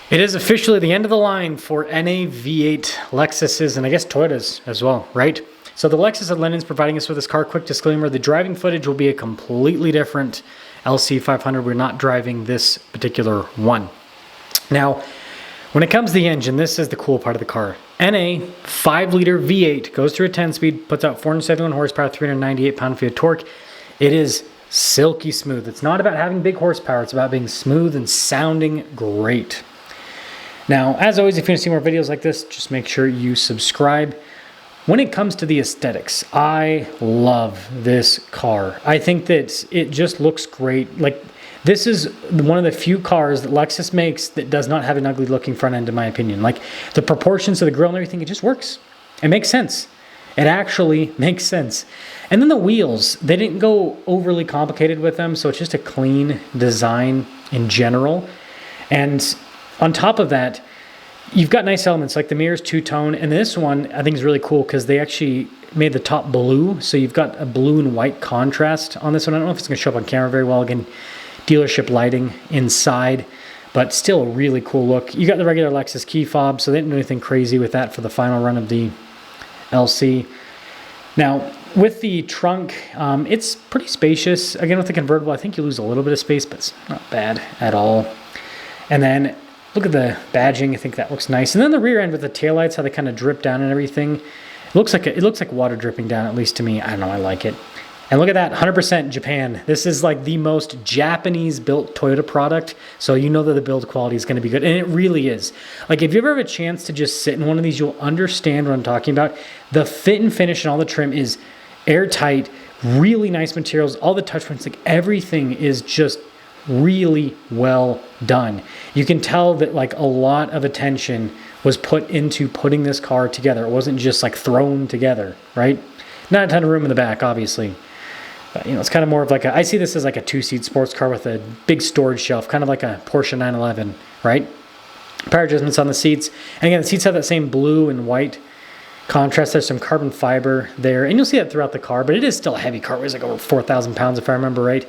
It is officially the end of the line for NA V8 Lexuses, and I guess Toyotas as well, right? So the Lexus at London's providing us with this car. Quick disclaimer, the driving footage will be a completely different LC 500. We're not driving this particular one. Now, when it comes to the engine, this is the cool part of the car. NA 5-liter V8 goes through a 10-speed, puts out 471 horsepower, 398 pound-feet of torque. It is silky smooth. It's not about having big horsepower. It's about being smooth and sounding great. Now, as always, if you want to see more videos like this, just make sure you subscribe. When it comes to the aesthetics, I love this car. I think that it just looks great. Like, this is one of the few cars that Lexus makes that does not have an ugly looking front end, in my opinion. Like, the proportions of the grille and everything, it just works. It makes sense. It actually makes sense. And then the wheels, they didn't go overly complicated with them, so it's just a clean design in general. And on top of that, you've got nice elements like the mirror's two-tone, and this one I think is really cool because they actually made the top blue, so you've got a blue and white contrast on this one. I don't know if it's going to show up on camera very well. Again, dealership lighting inside, but still a really cool look. You got the regular Lexus key fob, so they didn't do anything crazy with that for the final run of the LC. Now, with the trunk, it's pretty spacious. Again, with the convertible, I think you lose a little bit of space, but it's not bad at all. And then look at the badging. I think that looks nice. And then the rear end with the taillights, how they kind of drip down and everything. It looks like water dripping down, at least to me. I don't know, I like it. And look at that, 100% Japan. This is like the most Japanese-built Toyota product, so you know that the build quality is going to be good, and it really is. Like, if you ever have a chance to just sit in one of these, you'll understand what I'm talking about. The fit and finish and all the trim is airtight, really nice materials, all the touch points, like everything is just really well done. You can tell that like a lot of attention was put into putting this car together. It wasn't just like thrown together, right? Not a ton of room in the back, obviously. But, you know, it's kind of more of like I see this as like a two-seat sports car with a big storage shelf, kind of like a Porsche 911, right? Power adjustments on the seats. And again, the seats have that same blue and white contrast. There's some carbon fiber there. And you'll see that throughout the car, but it is still a heavy car. It weighs like over 4,000 pounds if I remember right.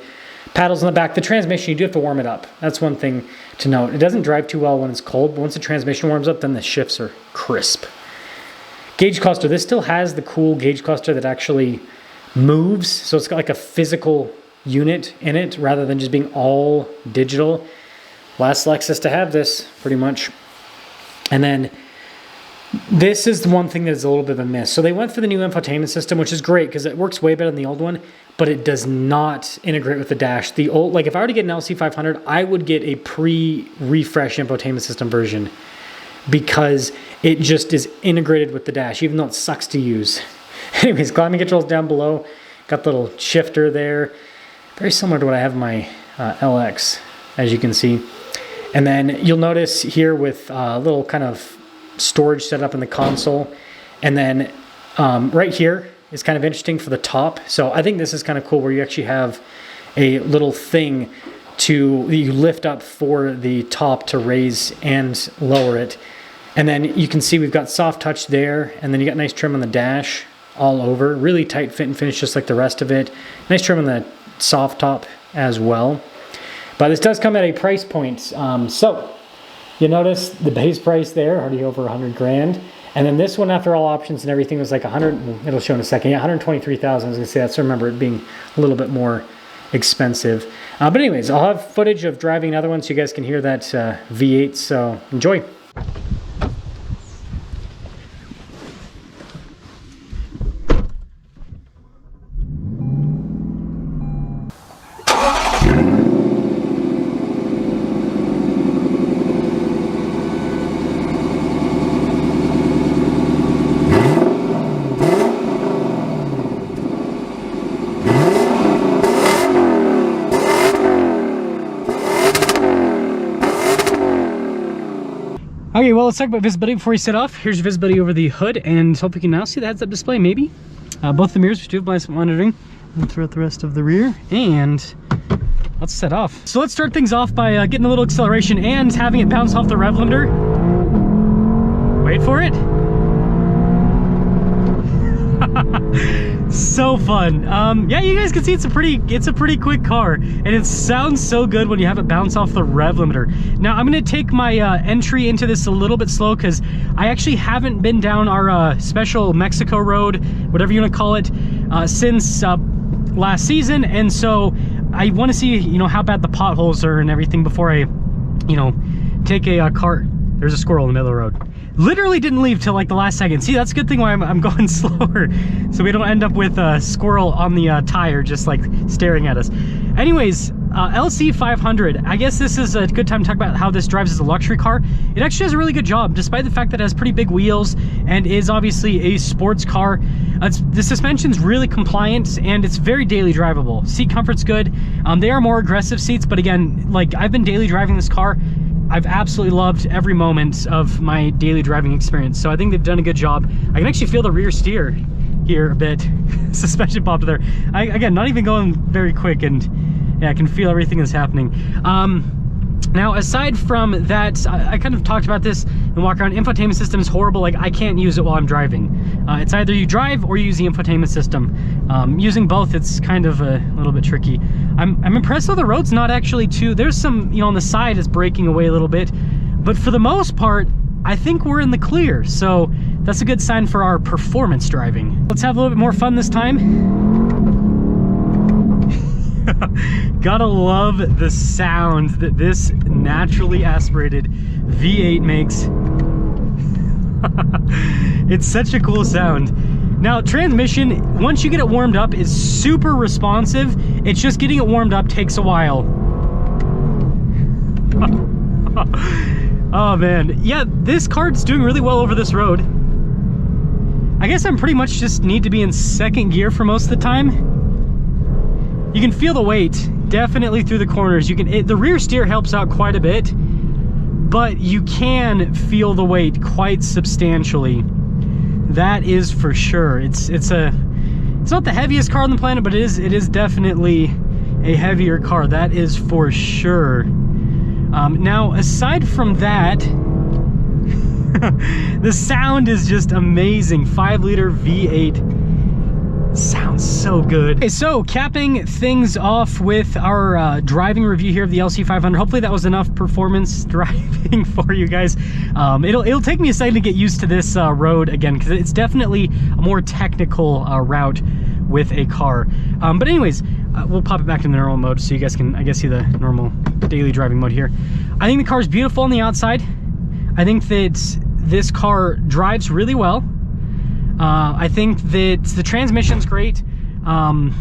Paddles in the back. The transmission, you do have to warm it up. That's one thing to note. It doesn't drive too well when it's cold, but once the transmission warms up, then the shifts are crisp. Gauge cluster. This still has the cool gauge cluster that actually moves. So it's got like a physical unit in it rather than just being all digital. Last Lexus to have this, pretty much. And then this is the one thing that's a little bit of a miss. So they went for the new infotainment system, which is great because it works way better than the old one, but it does not integrate with the dash. The old, like if I were to get an LC 500, I would get a pre-refresh infotainment system version because it just is integrated with the dash, even though it sucks to use. Anyways, climbing controls down below. Got the little shifter there. Very similar to what I have in my LX, as you can see. And then you'll notice here with a little kind of storage set up in the console. And then right here is kind of interesting for the top. So I think this is kind of cool where you actually have a little thing you lift up for the top to raise and lower it. And then you can see we've got soft touch there, and then you got nice trim on the dash all over. Really tight fit and finish just like the rest of it. Nice trim on the soft top as well. But this does come at a price point. So you notice the base price there, already over 100 grand. And then this one, after all options and everything, was like 100, it'll show in a second, yeah, 123,000. I was gonna say that, so remember it being a little bit more expensive. But anyways, I'll have footage of driving another one so you guys can hear that V8, so enjoy. Okay, well, let's talk about visibility before we set off. Here's your visibility over the hood, and hope you can now see the heads-up display, maybe. Both the mirrors, which do have blind spot monitoring, and throughout the rest of the rear. And let's set off. So let's start things off by getting a little acceleration and having it bounce off the rev limiter. Wait for it. So fun. Yeah, you guys can see it's a pretty quick car, and it sounds so good when you have it bounce off the rev limiter. Now I'm gonna take my entry into this a little bit slow because I actually haven't been down our special Mexico road, whatever you want to call it, since last season, and so I want to see, you know, how bad the potholes are and everything before I, you know, take a cart. There's a squirrel in the middle of the road. Literally didn't leave till like the last second. See, that's a good thing why I'm going slower, so we don't end up with a squirrel on the tire just like staring at us. Anyways, LC 500, I guess this is a good time to talk about how this drives as a luxury car. It actually does a really good job, despite the fact that it has pretty big wheels and is obviously a sports car. The suspension's really compliant and it's very daily drivable. Seat comfort's good. They are more aggressive seats, but again, like I've been daily driving this car. I've absolutely loved every moment of my daily driving experience. So I think they've done a good job. I can actually feel the rear steer here a bit. Suspension popped there. Again, not even going very quick, and yeah, I can feel everything that's happening. Now, aside from that, I kind of talked about this and walk around. Infotainment system is horrible. Like, I can't use it while I'm driving. It's either you drive or you use the infotainment system. Using both, it's kind of a little bit tricky. I'm impressed though the road's not actually too, there's some, you know, on the side is breaking away a little bit, but for the most part, I think we're in the clear. So that's a good sign for our performance driving. Let's have a little bit more fun this time. Gotta love the sound that this naturally aspirated V8 makes. It's such a cool sound. Now, transmission, once you get it warmed up, is super responsive. It's just getting it warmed up takes a while. Oh man, yeah, this car's doing really well over this road. I guess I'm pretty much just need to be in second gear for most of the time. You can feel the weight definitely through the corners. You can, the rear steer helps out quite a bit, but you can feel the weight quite substantially. That is for sure. It's not the heaviest car on the planet, but it is definitely a heavier car. That is for sure. Now, aside from that, the sound is just amazing. 5-liter V8 sounds so good. Okay, so capping things off with our driving review here of the LC 500. Hopefully that was enough performance driving for you guys. It'll take me a second to get used to this road again, because it's definitely a more technical route with a car. But anyways, we'll pop it back in the normal mode so you guys can, I guess, see the normal daily driving mode here. I think the car is beautiful on the outside. I think that this car drives really well. I think that the transmission's great. Bad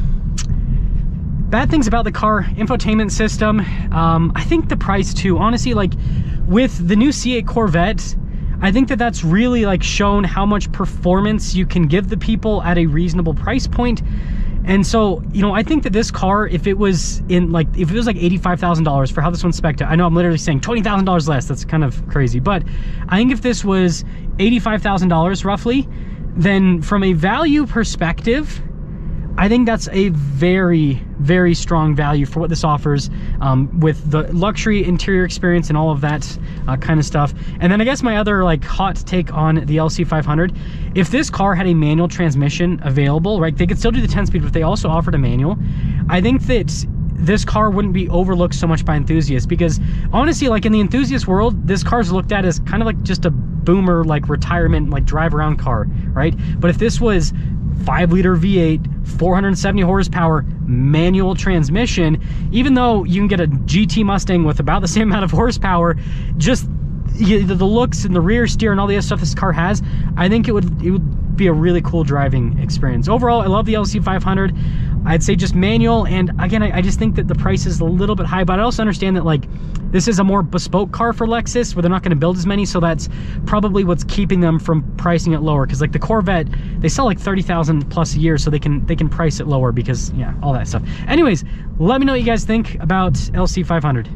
things about the car, infotainment system. I think the price too, honestly, like with the new C8 Corvette, I think that that's really like shown how much performance you can give the people at a reasonable price point. And so, you know, I think that this car, if it was like $85,000 for how this one's spec'd, I know I'm literally saying $20,000 less, that's kind of crazy, but I think if this was $85,000 roughly, then from a value perspective, I think that's a very, very strong value for what this offers, with the luxury interior experience and all of that kind of stuff. And then I guess my other like hot take on the LC 500, if this car had a manual transmission available, right, they could still do the 10-speed, but they also offered a manual. I think that this car wouldn't be overlooked so much by enthusiasts, because honestly, like in the enthusiast world, this car's looked at as kind of like just a boomer, like retirement, like drive around car, right? But if this was 5-liter V8, 470 horsepower, manual transmission, even though you can get a GT Mustang with about the same amount of horsepower, just the looks and the rear steer and all the other stuff this car has, I think it would be a really cool driving experience. Overall, I love the LC 500. I'd say just manual, and again, I just think that the price is a little bit high, but I also understand that like this is a more bespoke car for Lexus, where they're not going to build as many, so that's probably what's keeping them from pricing it lower, because like the Corvette, they sell like 30,000 plus a year, so they can price it lower because, yeah, all that stuff. Anyways, let me know what you guys think about LC 500.